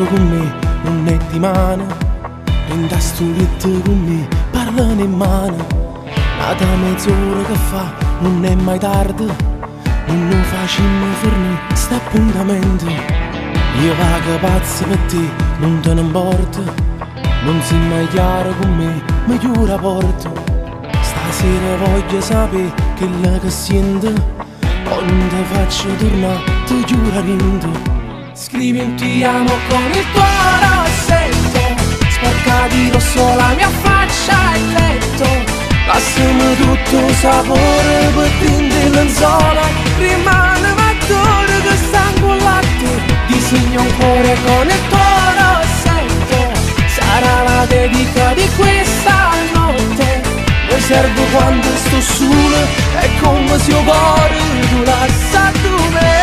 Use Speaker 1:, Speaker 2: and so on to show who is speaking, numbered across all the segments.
Speaker 1: gioco con me non è di mano, prenda sto letto con me, parlane in mano. Nata mezz'ora che fa, non è mai tardi, non facciamo fornire sta appuntamento. Io vago pazzo per te, non te ne importa, non sei mai chiaro con me, mi chiudo la porta. Stasera voglio sapere che la che sento, poi non ti faccio tornare, ti giuro a niente. Scrivi un ti amo con il tuo rossetto, sporca di rosso la mia faccia e il letto. Passami tutto sapore per tinte lenzuola, rimane mattore che sangue al latte. Disegno un cuore con il tuo rossetto, sarà la dedica di questa notte. Mi serve quando sto solo, è come se io cuore tu lascia tu me.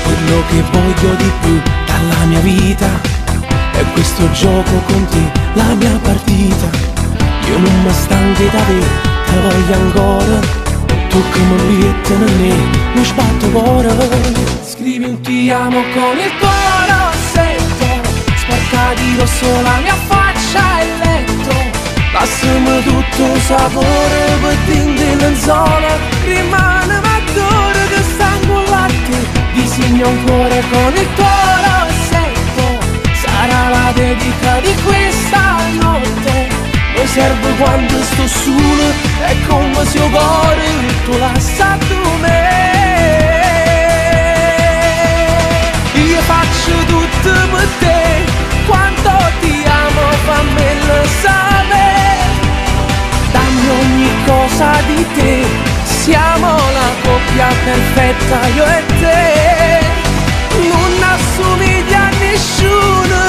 Speaker 1: Quello che voglio di più dalla mia vita è questo gioco con te, la mia partita. Io non mi stanco da te, te voglio ancora. Tu che mi metti in me, mi sbatto cuore. Scrivi un ti amo con il tuo rossetto, sporca di rosso la mia faccia e il letto. Passami tutto sapore per tinte lenzuola, rimane mattore che sangue al latte. Disegno un cuore con il tuo rossetto, sarà la dedica di questa notte. Mi serve quando sto solo, è come se io cuore tu lascia tu me. Io faccio tutto per te, quanto ti amo fammelo sapere. Dammi ogni cosa di te, siamo la coppia perfetta io e te. Non assomigli a nessuno,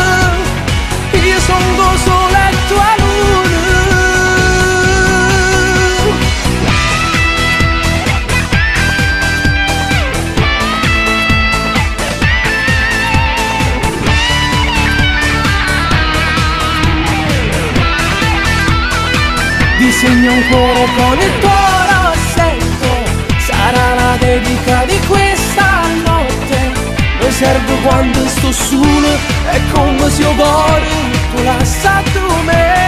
Speaker 1: io sono solo la tua luna. Disegno un cuore con il tuo rossetto, sarà la dedica di questa notte. Mi serve quando sto solo, è come se io cuore tu lascia tu me.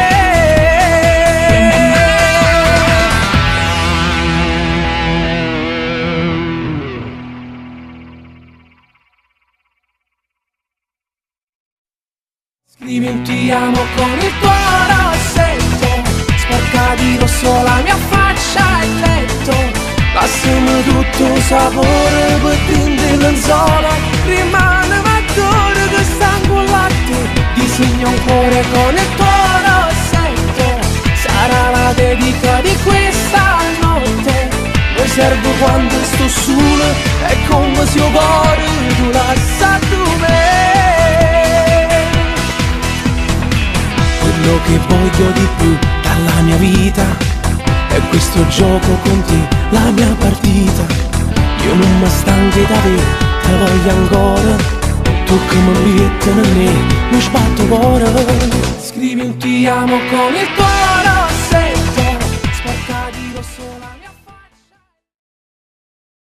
Speaker 1: Scrivi un ti amo con il tuo rossetto, sporca di rosso la mia faccia e il letto. Passami tutto sapore per tinte lenzuola, rimane mattore che sangue al latte. Disegno un cuore con il tuo rossetto, sarà la dedica di questa notte. Mi serve quando sto solo, è come se io cuore tu lascia tu me. Quello che voglio di più dalla mia vita è questo gioco con te, la mia partita. Io non mi stanco da te, te voglio ancora. Tu che mi metti in me, mi sbatto cuore. Scrivi un ti amo con il tuo rossetto, sporca di rosso.